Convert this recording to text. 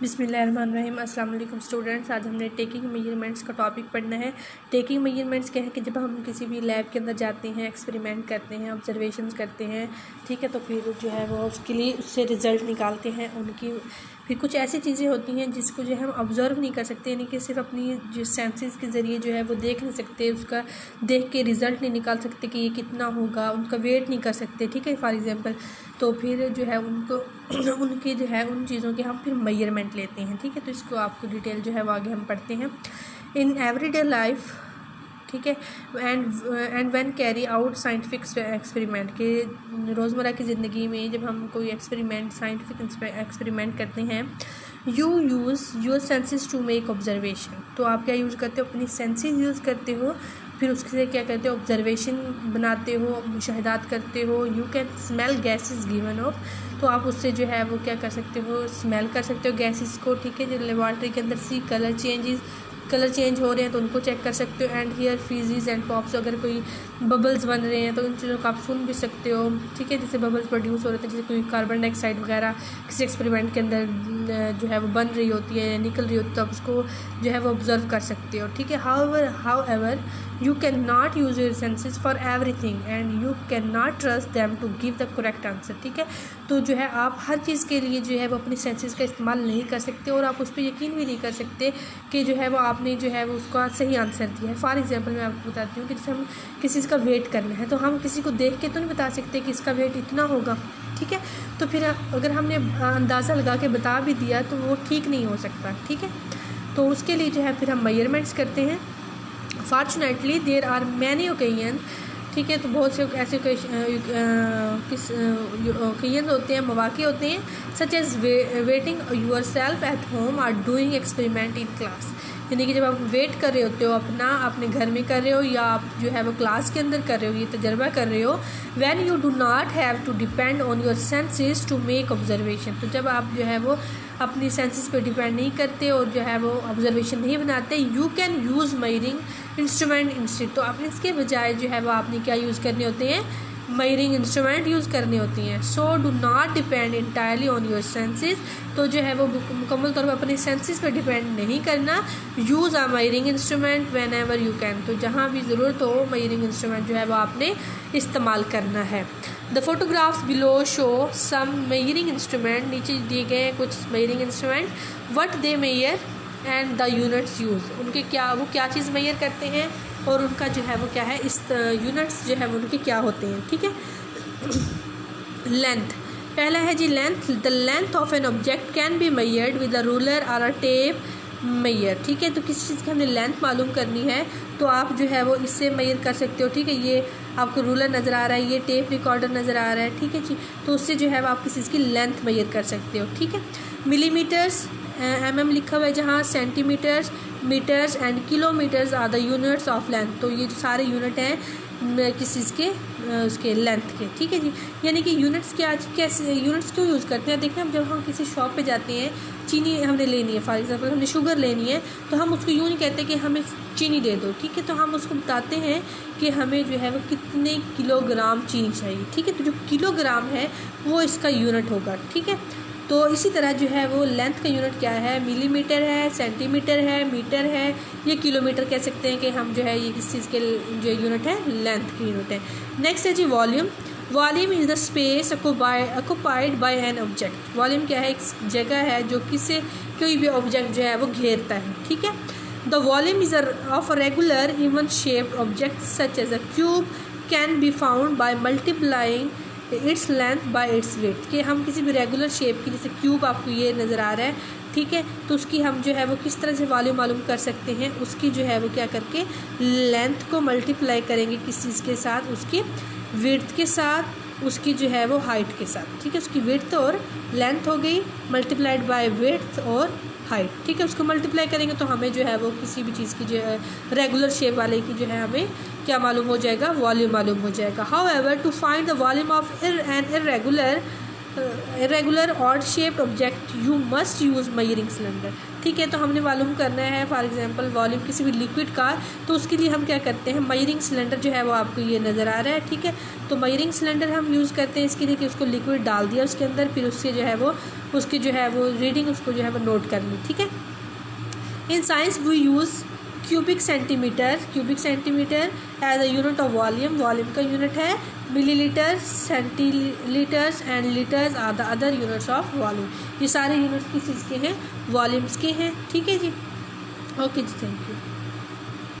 बिस्मिल्लाहिर्रहमानिर्रहीम। अस्सलाम वालेकुम स्टूडेंट्स। आज हमने टेकिंग मेजरमेंट्स का टॉपिक पढ़ना है। टेकिंग मेजरमेंट्स क्या है कि जब हम किसी भी लैब के अंदर जाते हैं, एक्सपेरिमेंट करते हैं, ऑब्जर्वेशंस करते हैं, ठीक है, तो फिर जो है वो उसके लिए उससे रिज़ल्ट निकालते हैं उनकी। फिर कुछ ऐसी चीज़ें होती हैं जिसको जो है हम ऑब्ज़र्व नहीं कर सकते, यानी कि सिर्फ अपनी जो सेंसेस के ज़रिए जो है वो देख नहीं सकते, उसका देख के रिज़ल्ट नहीं निकाल सकते कि ये कितना होगा, उनका वेट नहीं कर सकते, ठीक है, फॉर एग्ज़ाम्पल। तो फिर जो है उनको उनकी जो है उन चीज़ों के हम फिर मेजरमेंट लेते हैं, ठीक है। तो इसको आपको डिटेल जो है वो आगे हम पढ़ते हैं। इन एवरीडे लाइफ, ठीक है, and when carry out scientific experiment, के रोज़मर्रा की ज़िंदगी में जब हम कोई एक्सपेरिमेंट, साइंटिफिक एक्सपेरिमेंट करते हैं, you use your senses to make observation. तो आप क्या यूज़ करते हो? अपनी सेंसेस यूज़ करते हो, फिर उससे क्या करते हो? ऑब्जर्वेशन बनाते हो, मुशाहिदात करते हो। You can smell gases given of, तो आप उससे जो है वो क्या कर सकते हो? स्मेल कर सकते हो गैसेस को, ठीक है। जो लेबॉर्ट्री के अंदर सी कलर चेंज हो रहे हैं तो उनको चेक कर सकते हो। एंड हियर फीजीज एंड पॉप्स, अगर कोई बबल्स बन रहे हैं तो उन चीज़ों को आप सुन भी सकते हो, ठीक है। जैसे बबल्स प्रोड्यूस हो रहे थे, जैसे कोई कार्बन डाइऑक्साइड वगैरह किसी एक्सपेरिमेंट के अंदर जो है वो बन रही होती है, निकल रही होती है, तो आप उसको जो है वो ऑब्जर्व कर सकते हो, ठीक है। However you can not use your senses for everything and you can not trust them to give the correct answer, ठीक है। तो जो है आप हर चीज़ के लिए जो है वो अपनी सेंसेस का इस्तेमाल नहीं कर सकते, और आप उस पर यकीन भी नहीं कर सकते कि जो है वो आपने जो है वो उसका सही आंसर दिया है। फॉर एग्जांपल मैं आपको बताती हूँ कि जैसे हम किसी चीज़ का वेट करना है, तो हम किसी को देख के तो नहीं बता सकते कि इसका वेट इतना होगा, ठीक है। तो फिर अगर हमने अंदाज़ा लगा के बता भी दिया तो वो ठीक नहीं हो सकता, ठीक है। तो उसके लिए जो है फिर हम मेजरमेंट्स करते हैं। Fortunately there are many occasion, ठीक है। तो बहुत से ऐसे ओकेजन होते हैं, मौके होते हैं, such as weighting yourself at home और डूइंग एक्सपेरिमेंट इन क्लास, यानी कि जब आप वेट कर रहे होते हो अपने घर में कर रहे हो, या आप जो है वो क्लास के अंदर कर रहे हो, ये तजर्बा कर रहे हो। When you do not have to depend on your senses to make observation, तो जब आप जो है वो अपनी सेंसेस पे डिपेंड नहीं करते और जो है वो ऑब्जर्वेशन नहीं बनाते, you can use measuring instrument instead, तो आप इसके बजाय जो है वो आपने क्या यूज़ करने होते हैं? मेजरिंग इंस्ट्रूमेंट यूज़ करनी होती हैं। So do not depend entirely on your senses, तो जो है वो मुकम्मल तौर पर अपने सेंसेस पे डिपेंड नहीं करना। Use a measuring instrument when ever you can, तो जहाँ भी ज़रूरत हो मेजरिंग इंस्ट्रूमेंट जो है वो आपने इस्तेमाल करना है। The photographs below show some measuring instrument, नीचे दिए गए हैं कुछ measuring instrument. What they measure and the units use, उनके क्या चीज़ मेजर करते हैं और उनका जो है वो क्या है, इस यूनिट्स जो है वो उनके क्या होते हैं, ठीक है। लेंथ, पहला है जी length. The length of an object can be measured with a ruler और अ टेप मेजर, ठीक है। तो किसी चीज़ की हमने लेंथ मालूम करनी है तो आप जो है वो इससे मेजर कर सकते हो, ठीक है। ये आपको रूलर नज़र आ रहा है, ये टेप रिकॉर्डर नज़र आ रहा है, ठीक है जी। तो उससे जो है वो आप किसी चीज़ की लेंथ मेजर कर सकते हो, ठीक है। मिलीमीटर्स, mm लिखा हुआ है जहाँ, centimetres, metres and kilometres are the units of length, तो ये जो सारे यूनिट हैं किसी चीज़ के उसके लेंथ के, ठीक है जी। यानी कि यूनिट्स कैसे यूनिट्स क्यों यूज़ करते हैं? देखिए, हम जब हम किसी शॉप पे जाते हैं, चीनी हमने लेनी है, फॉर एग्जांपल हमने शुगर लेनी है, तो हम उसको यूँ नहीं कहते कि हमें चीनी दे दो, ठीक है। तो हम उसको बताते हैं कि हमें जो है वो कितने किलोग्राम चीनी चाहिए, ठीक है। तो जो किलोग्राम है वो इसका यूनिट होगा, ठीक है। तो इसी तरह जो है वो लेंथ का यूनिट क्या है? मिलीमीटर है, सेंटीमीटर है, मीटर है, ये किलोमीटर कह सकते हैं कि हम जो है ये किस चीज़ के जो यूनिट है, लेंथ की यूनिट है। नेक्स्ट है जी volume. Volume is the space occupied by an object. Volume क्या है? एक जगह है जो किसी कोई भी ऑब्जेक्ट जो है वो घेरता है, ठीक है। The volume is of a regular even shaped object such as a cube can be found by multiplying its length by its weight, कि हम किसी भी रेगुलर शेप की, जैसे क्यूब आपको ये नज़र आ रहा है, ठीक है, तो उसकी हम जो है वो किस तरह से वॉल्यूम मालूम कर सकते हैं? उसकी जो है वो क्या करके लेंथ को मल्टीप्लाई करेंगे किस चीज़ के साथ? उसकी विड्थ के साथ, उसकी जो है वो हाइट के साथ, ठीक है। उसकी विड्थ और लेंथ हो गई मल्टीप्लाइड बाय विड्थ और हाइट, ठीक है। उसको मल्टीप्लाई करेंगे तो हमें जो है वो किसी भी चीज़ की जो है रेगुलर शेप वाले की जो है हमें क्या मालूम हो जाएगा? वॉल्यूम मालूम हो जाएगा। However to find the volume of an irregular irregular odd shaped object you must use measuring cylinder. ठीक है, तो हमने मालूम करना है फॉर एग्जांपल वॉल्यूम किसी भी लिक्विड का, तो उसके लिए हम क्या करते हैं, मेजरिंग सिलेंडर जो है वो आपको ये नज़र आ रहा है। ठीक है, तो मेजरिंग सिलेंडर हम यूज़ करते हैं इसके लिए कि उसको लिक्विड डाल दिया उसके अंदर, फिर उससे जो है वो उसकी जो है वो रीडिंग उसको जो है वो नोट करनी। ठीक है, in science we use cubic centimetre as a unit of volume का यूनिट है millilitre, centilitres and litres are the other units of volume. ये सारे यूनिट्स किस चीज़ के हैं, वॉल्यूम्स के हैं। ठीक है जी, ओके जी, थैंक यू।